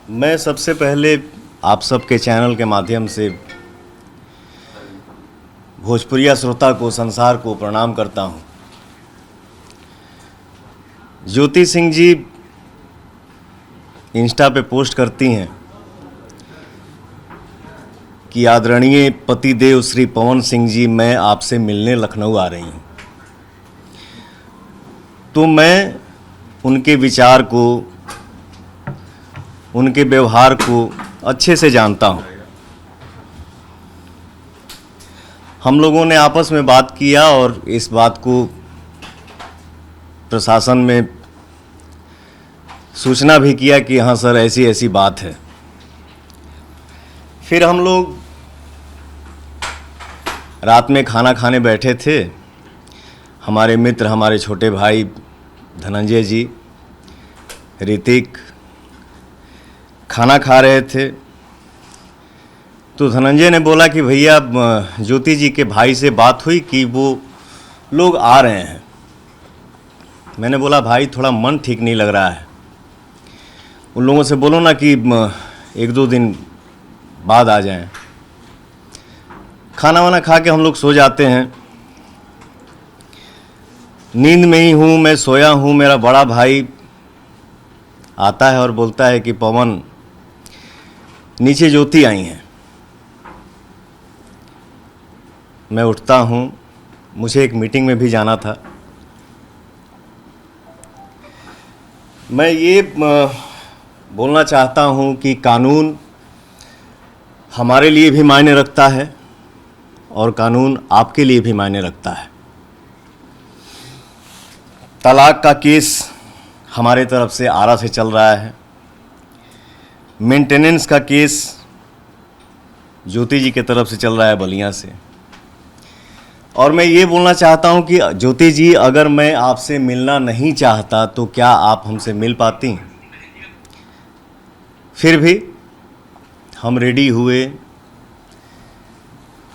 मैं सबसे पहले आप सबके चैनल के माध्यम से भोजपुरिया श्रोता को, संसार को प्रणाम करता हूं। ज्योति सिंह जी इंस्टा पे पोस्ट करती हैं कि आदरणीय पतिदेव श्री पवन सिंह जी, मैं आपसे मिलने लखनऊ आ रही हूं। तो मैं उनके विचार को, उनके व्यवहार को अच्छे से जानता हूं। हम लोगों ने आपस में बात किया और इस बात को प्रशासन में सूचना भी किया कि हाँ सर, ऐसी ऐसी बात है। फिर हम लोग रात में खाना खाने बैठे थे। हमारे मित्र, हमारे छोटे भाई धनंजय जी, ऋतिक खाना खा रहे थे। तो धनंजय ने बोला कि भैया, ज्योति जी के भाई से बात हुई कि वो लोग आ रहे हैं। मैंने बोला भाई, थोड़ा मन ठीक नहीं लग रहा है, उन लोगों से बोलो ना कि एक दो दिन बाद आ जाएं। खाना वाना खा के हम लोग सो जाते हैं। नींद में ही हूँ, मैं सोया हूँ। मेरा बड़ा भाई आता है और बोलता है कि पवन, नीचे ज्योति आई हैं। मैं उठता हूँ, मुझे एक मीटिंग में भी जाना था। मैं ये बोलना चाहता हूँ कि कानून हमारे लिए भी मायने रखता है और कानून आपके लिए भी मायने रखता है। तलाक का केस हमारे तरफ से आरा से चल रहा है। मेंटेनेंस का केस ज्योति जी के तरफ से चल रहा है, बलिया से। और मैं ये बोलना चाहता हूँ कि ज्योति जी, अगर मैं आपसे मिलना नहीं चाहता तो क्या आप हमसे मिल पाती? फिर भी हम रेडी हुए,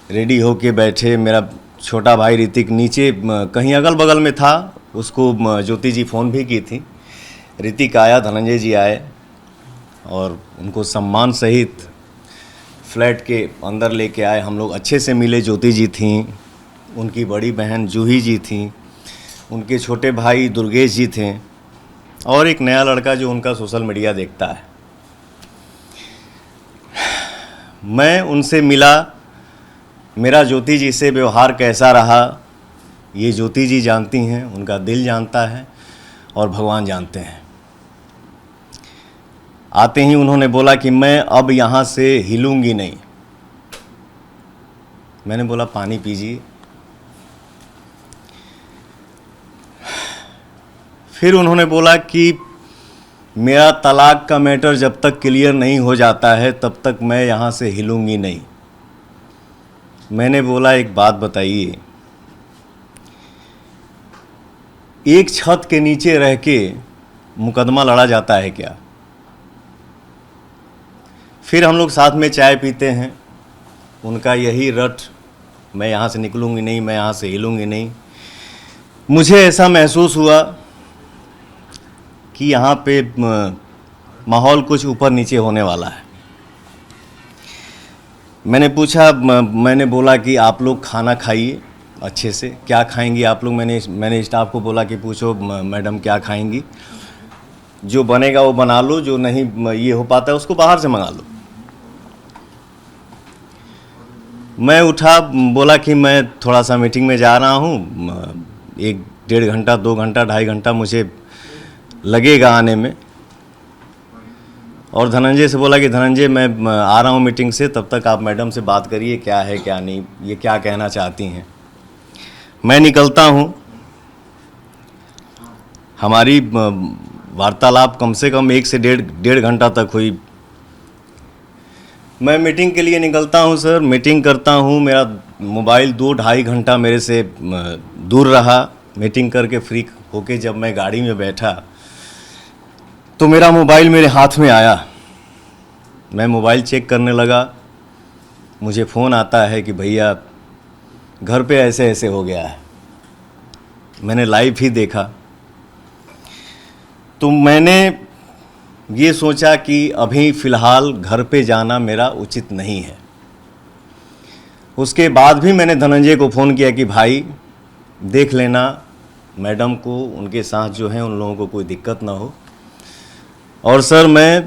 रेडी होके बैठे। मेरा छोटा भाई ऋतिक नीचे कहीं अगल बगल में था, उसको ज्योति जी फ़ोन भी की थी। ऋतिक आया, धनंजय जी आए और उनको सम्मान सहित फ्लैट के अंदर लेके आए। हम लोग अच्छे से मिले। ज्योति जी थीं, उनकी बड़ी बहन जूही जी थीं, उनके छोटे भाई दुर्गेश जी थे और एक नया लड़का जो उनका सोशल मीडिया देखता है। मैं उनसे मिला। मेरा ज्योति जी से व्यवहार कैसा रहा, ये ज्योति जी जानती हैं, उनका दिल जानता है और भगवान जानते हैं। आते ही उन्होंने बोला कि मैं अब यहाँ से हिलूंगी नहीं। मैंने बोला पानी पीजिए। फिर उन्होंने बोला कि मेरा तलाक का मैटर जब तक क्लियर नहीं हो जाता है तब तक मैं यहाँ से हिलूंगी नहीं। मैंने बोला एक बात बताइए, एक छत के नीचे रह के मुकदमा लड़ा जाता है क्या? फिर हम लोग साथ में चाय पीते हैं। उनका यही रट, मैं यहाँ से निकलूँगी नहीं, मैं यहाँ से हिलूँगी नहीं। मुझे ऐसा महसूस हुआ कि यहाँ पे माहौल कुछ ऊपर नीचे होने वाला है। मैंने बोला कि आप लोग खाना खाइए अच्छे से। क्या खाएंगी आप लोग? मैंने स्टाफ को बोला कि पूछो मैडम क्या खाएंगी, जो बनेगा वो बना लो, जो नहीं ये हो पाता है उसको बाहर से मंगा लो। मैं उठा, बोला कि मैं थोड़ा सा मीटिंग में जा रहा हूँ, 1-1.5 घंटा, 2 घंटा, 2.5 घंटा मुझे लगेगा आने में। और धनंजय से बोला कि धनंजय, मैं आ रहा हूँ मीटिंग से, तब तक आप मैडम से बात करिए क्या है क्या नहीं, ये क्या कहना चाहती हैं। मैं निकलता हूँ। हमारी वार्तालाप कम से कम 1 से 1.5 घंटा तक हुई। मैं मीटिंग के लिए निकलता हूँ सर, मीटिंग करता हूँ। मेरा मोबाइल 2-2.5 घंटा मेरे से दूर रहा। मीटिंग करके फ्री होके जब मैं गाड़ी में बैठा तो मेरा मोबाइल मेरे हाथ में आया। मैं मोबाइल चेक करने लगा। मुझे फ़ोन आता है कि भैया घर पे ऐसे ऐसे हो गया है। मैंने लाइव ही देखा। तो मैंने ये सोचा कि अभी फ़िलहाल घर पे जाना मेरा उचित नहीं है। उसके बाद भी मैंने धनंजय को फ़ोन किया कि भाई देख लेना मैडम को, उनके साथ जो है उन लोगों को कोई दिक्कत ना हो। और सर मैं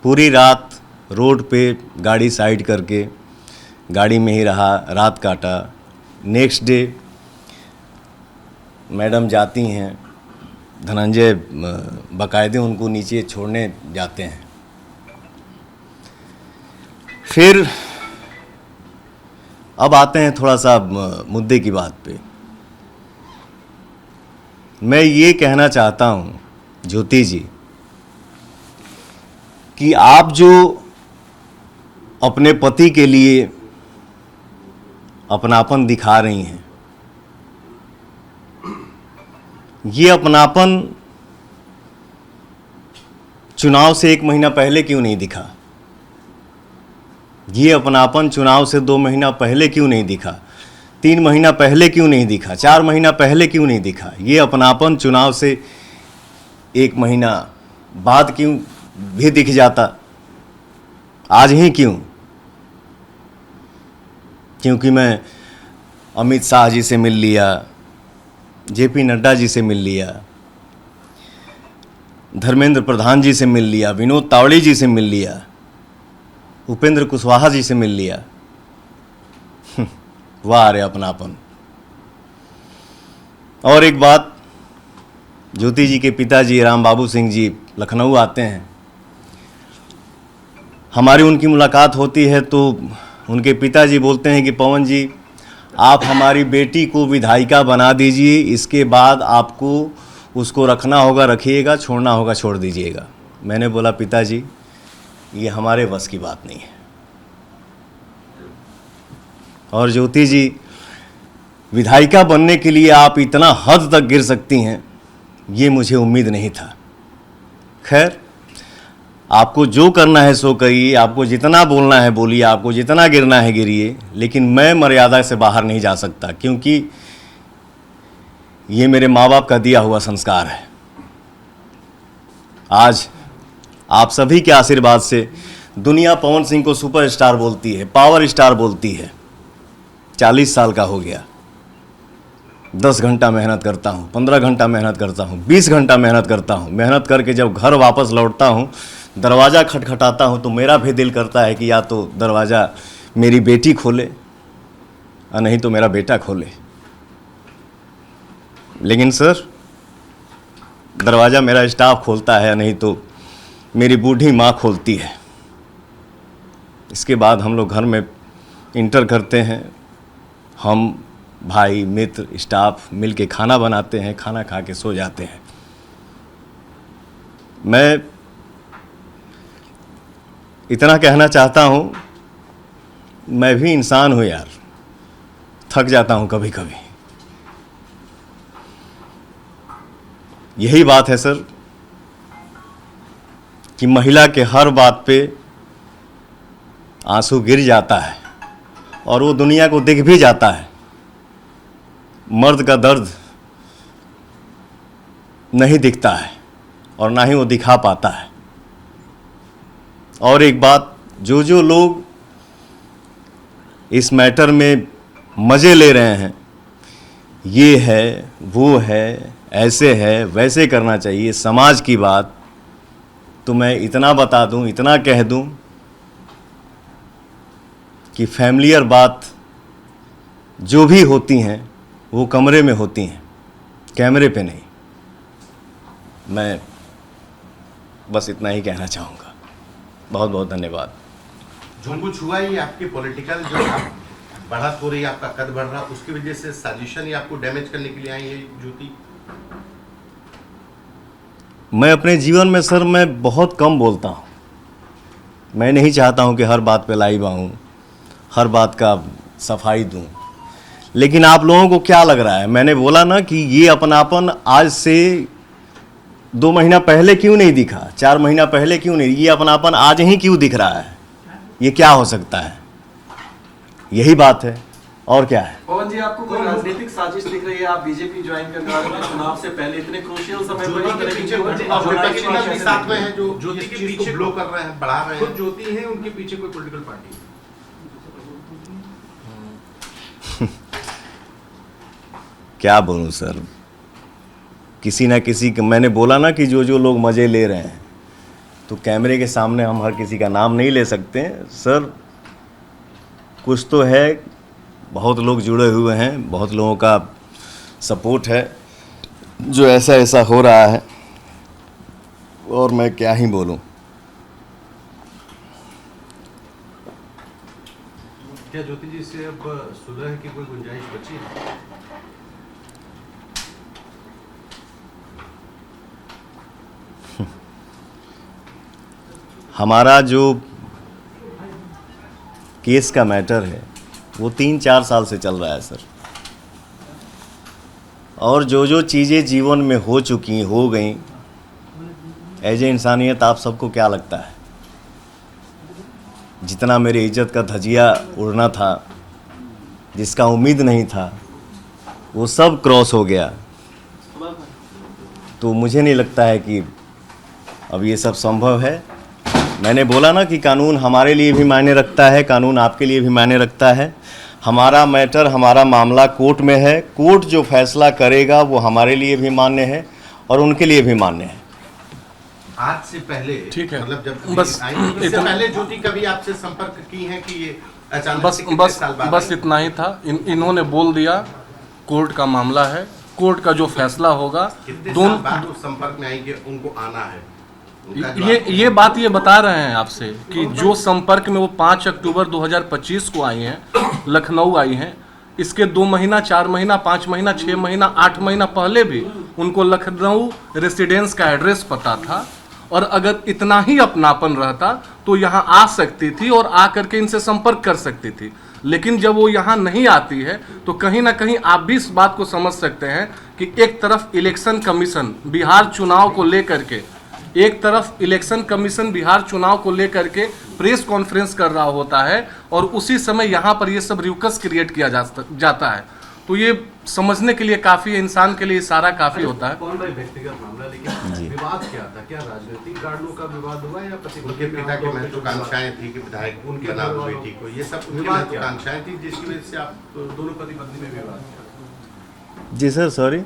पूरी रात रोड पे गाड़ी साइड करके गाड़ी में ही रहा, रात काटा। नेक्स्ट डे मैडम जाती हैं, धनंजय बाकायदे उनको नीचे छोड़ने जाते हैं। फिर अब आते हैं थोड़ा सा मुद्दे की बात पे। मैं ये कहना चाहता हूँ ज्योति जी कि आप जो अपने पति के लिए अपनापन दिखा रही हैं, ये अपनापन चुनाव से 1 महीना पहले क्यों नहीं दिखा? ये अपनापन चुनाव से 2 महीना पहले क्यों नहीं दिखा? 3 महीना पहले क्यों नहीं दिखा? 4 महीना पहले क्यों नहीं दिखा? ये अपनापन चुनाव से 1 महीना बाद क्यों भी दिख जाता? आज ही क्यों? क्योंकि मैं अमित शाह जी से मिल लिया, जेपी नड्डा जी से मिल लिया, धर्मेंद्र प्रधान जी से मिल लिया, विनोद तावड़े जी से मिल लिया, उपेंद्र कुशवाहा जी से मिल लिया। वाह रे अपनापन। और एक बात, ज्योति जी के पिताजी राम बाबू सिंह जी लखनऊ आते हैं, हमारी उनकी मुलाकात होती है तो उनके पिताजी बोलते हैं कि पवन जी आप हमारी बेटी को विधायिका बना दीजिए, इसके बाद आपको उसको रखना होगा रखिएगा, छोड़ना होगा छोड़ दीजिएगा। मैंने बोला पिताजी ये हमारे बस की बात नहीं है। और ज्योति जी विधायिका बनने के लिए आप इतना हद तक गिर सकती हैं, ये मुझे उम्मीद नहीं था। खैर आपको जो करना है सो करिए, आपको जितना बोलना है बोलिए, आपको जितना गिरना है गिरिए, लेकिन मैं मर्यादा से बाहर नहीं जा सकता, क्योंकि ये मेरे माँ बाप का दिया हुआ संस्कार है। आज आप सभी के आशीर्वाद से दुनिया पवन सिंह को सुपरस्टार बोलती है, पावर स्टार बोलती है। 40 साल का हो गया, 10 घंटा मेहनत करता हूँ, 15 घंटा मेहनत करता हूँ, 20 घंटा मेहनत करता हूँ। मेहनत करके जब घर वापस लौटता हूँ, दरवाज़ा खटखटाता हूँ तो मेरा भी दिल करता है कि या तो दरवाज़ा मेरी बेटी खोले और नहीं तो मेरा बेटा खोले। लेकिन सर दरवाज़ा मेरा स्टाफ खोलता है, नहीं तो मेरी बूढ़ी माँ खोलती है। इसके बाद हम लोग घर में इंटर करते हैं, हम भाई मित्र स्टाफ मिल के खाना बनाते हैं, खाना खा के सो जाते हैं। मैं इतना कहना चाहता हूँ, मैं भी इंसान हूँ यार, थक जाता हूँ कभी कभी। यही बात है सर कि महिला के हर बात पे आंसू गिर जाता है और वो दुनिया को दिख भी जाता है। मर्द का दर्द नहीं दिखता है और ना ही वो दिखा पाता है। और एक बात, जो लोग इस मैटर में मज़े ले रहे हैं, ये है वो है, ऐसे है वैसे करना चाहिए, समाज की बात, तो मैं इतना बता दूं, इतना कह दूं कि फैमिलियर बात जो भी होती हैं वो कमरे में होती हैं, कैमरे पे नहीं। मैं बस इतना ही कहना चाहूँगा। बहुत बहुत धन्यवाद। जो कुछ हुआ ये आपके पॉलिटिकल जो आप बढ़त हो रही है, आपका कद बढ़ रहा, उसकी वजह से साजिशन ही आपको डैमेज करने के लिए आई है ज्योति? मैं अपने जीवन में सर मैं बहुत कम बोलता हूँ। मैं नहीं चाहता हूँ कि हर बात पे लाइव आऊँ, हर बात का सफाई दूँ। लेकिन आप लोगों को क्या लग रहा है? मैंने बोला ना कि ये अपनापन आज से 2 महीना पहले क्यों नहीं दिखा, 4 महीना पहले क्यों नहीं, ये अपनापन आज ही क्यों दिख रहा है? ये क्या हो सकता है? यही बात है। और क्या है। पवन जी, आपको कोई राजनीतिक साजिश दिख रही है? आप बीजेपी ज्वाइन करने वाले थे चुनाव से पहले, इतने क्रूशियल समय पर इस तरह की ज्योति साथ में है जो ज्योति इस के चीज पीछे को ब्लो कर रहे हैं, बढ़ा रहे खुद हैं। ज्योति है, उनके पीछे कोई पॉलिटिकल पार्टी क्या बोलूं सर, किसी ना किसी के, मैंने बोला ना कि जो जो लोग मज़े ले रहे हैं, तो कैमरे के सामने हम हर किसी का नाम नहीं ले सकते हैं सर। कुछ तो है, बहुत लोग जुड़े हुए हैं, बहुत लोगों का सपोर्ट है जो ऐसा ऐसा हो रहा है, और मैं क्या ही बोलूं। क्या ज्योति जी से अब सुलह की कोई गुंजाइश बची है? हमारा जो केस का मैटर है वो 3-4 साल से चल रहा है सर, और जो जो चीज़ें जीवन में हो चुकी हो गई, एज ए इंसानियत आप सबको क्या लगता है, जितना मेरी इज्जत का धजिया उड़ना था, जिसका उम्मीद नहीं था, वो सब क्रॉस हो गया। तो मुझे नहीं लगता है कि अब ये सब संभव है। मैंने बोला ना कि कानून हमारे लिए भी मायने रखता है, कानून आपके लिए भी मायने रखता है। हमारा मैटर, हमारा मामला कोर्ट में है, कोर्ट जो फैसला करेगा वो हमारे लिए भी मान्य है और उनके लिए भी मान्य है। आज से पहले, ठीक है, मतलब जब बस आई थी, इससे पहले ज्योति कभी आपसे संपर्क की है कि ये अचानक बस से कितने बस साल बाद बस आई? इतना ही था। इन्होंने बोल दिया कोर्ट का मामला है, कोर्ट का जो फैसला होगा, कितने दोनों साल बाद उस संपर्क में आई कि उनको आना है? उनका ये बात ये बता रहे हैं आपसे कि जो संपर्क में वो 5 अक्टूबर 2025 को आई हैं, लखनऊ आई हैं, इसके 2 महीना, 4 महीना, 5 महीना, 6 महीना, 8 महीना पहले भी उनको लखनऊ रेसिडेंस का एड्रेस पता था, और अगर इतना ही अपनापन रहता तो यहाँ आ सकती थी और आ करके इनसे संपर्क कर सकती थी। लेकिन जब वो यहाँ नहीं आती है तो कहीं ना कहीं आप भी इस बात को समझ सकते हैं कि एक तरफ इलेक्शन कमीशन बिहार चुनाव को लेकर के, एक तरफ इलेक्शन कमीशन बिहार चुनाव को लेकर के प्रेस कॉन्फ्रेंस कर रहा होता है, और उसी समय यहाँ पर ये सब रिउकस क्रिएट किया जाता है। तो ये समझने के लिए काफ़ी, इंसान के लिए इशारा काफ़ी होता है। कौन भाई व्यक्तिगत मामला, लेकिन विवाद क्या था? क्या राजनीतिक कारणों का विवाद हुआ या पति उनके पिता की महत्वाकांक्षाएं थी कि विधायक उनके बना दो बेटी को, ये सब उनकी महत्वाकांक्षाएं थी जिसकी वजह से आप दोनों पति पत्नी में विवाद किया? जी सर, सॉरी,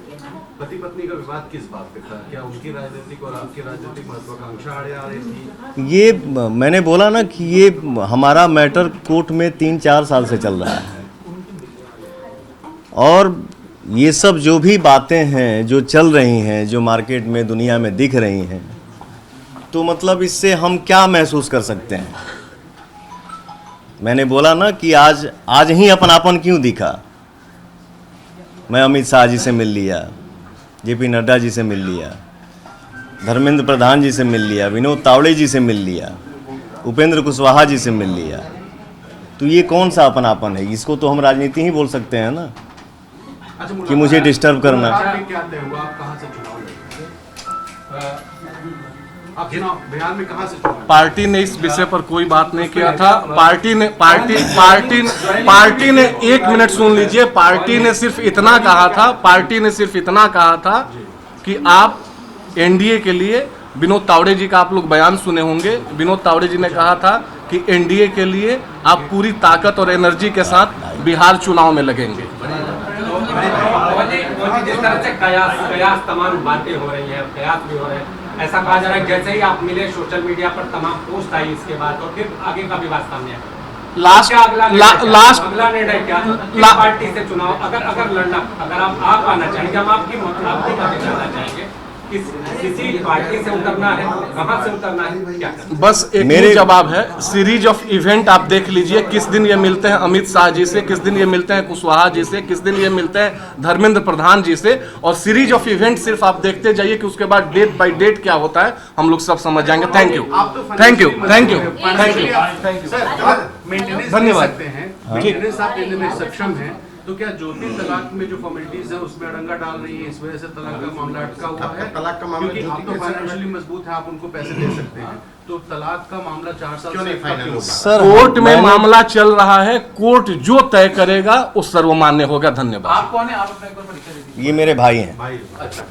पति पत्नी का विवाद किस बात पे था? क्या उनकी राजनीतिक और आपकी राजनीतिक महत्वाकांक्षा आड़े आ रही थी? ये मैंने बोला ना कि ये हमारा मैटर कोर्ट में 3-4 साल से चल रहा है, और ये सब जो भी बातें हैं जो चल रही हैं, जो मार्केट में, दुनिया में दिख रही हैं, तो मतलब इससे हम क्या महसूस कर सकते हैं। मैंने बोला ना कि आज ही अपनापन क्यों दिखा। मैं अमित शाह जी से मिल लिया, जेपी नड्डा जी से मिल लिया, धर्मेंद्र प्रधान जी से मिल लिया, विनोद तावड़े जी से मिल लिया, उपेंद्र कुशवाहा जी से मिल लिया। तो ये कौन सा अपनापन है? इसको तो हम राजनीति ही बोल सकते हैं ना, कि मुझे डिस्टर्ब करना। क्या तय हुआ? आप कहाँ से चुनाव लड़ेंगे? आप चुनाव बिहार में कहाँ से चुनाव? पार्टी ने इस विषय पर कोई बात नहीं किया था। पार्टी ने 1 मिनट सुन लीजिए, पार्टी ने सिर्फ इतना कहा था कि आप एनडीए के लिए, विनोद तावड़े जी का आप लोग बयान सुने होंगे, विनोद तावड़े जी ने कहा था कि एनडीए के लिए आप पूरी ताकत और एनर्जी के साथ बिहार चुनाव में लगेंगे। जिस तरह से कयास तमाम बातें हो रही हैं, कयास भी हो रहे हैं, ऐसा कहा जा रहा है जैसे ही आप मिले सोशल मीडिया पर तमाम पोस्ट आई इसके बाद, और फिर आगे का विवाद सामने आया। अगला निर्णय क्या? किस पार्टी से चुनाव अगर लड़ना, अगर आप आना चाहेंगे, हम आपकी बातें जानना चाहेंगे, किसी पार्टी से उतरना है, कहां से उतरना है, क्या करना? बस एक मेरे जवाब है, सीरीज ऑफ इवेंट आप देख लीजिए, किस दिन ये मिलते हैं अमित शाह जी से, किस दिन ये मिलते हैं कुशवाहा जी से, किस दिन ये मिलते हैं धर्मेंद्र प्रधान जी से, और सीरीज ऑफ इवेंट सिर्फ आप देखते जाइए कि उसके बाद डेट बाय डेट क्या होता है, हम लोग सब समझ जाएंगे। Thank you, thank you, thank you, thank you, maintenance धन्यवाद। सकते हैं, मेंटेनेंस आप देने में सक्षम हैं, तो क्या ज्योति तलाक में जो फॉर्मेलिटीज है उसमें अड़ंगा डाल रही है, इस वजह से तलाक का मामला अटका हुआ है? तलाक का मामला क्योंकि आप ज्योति तो कैसे फाइनेंशियली मजबूत है, आप उनको पैसे दे सकते हैं, तो तलाक का मामला 4 साल क्यों नहीं अटका फाइनल क्यों होगा? सर कोर्ट में मैंने- मामला चल रहा है, कोर्ट जो तय करेगा वो सर्वमान्य होगा। धन्यवाद। आप कौन है? आप अपना एक बार परिचय दीजिए। ये मेरे भाई हैं। भाई अच्छा।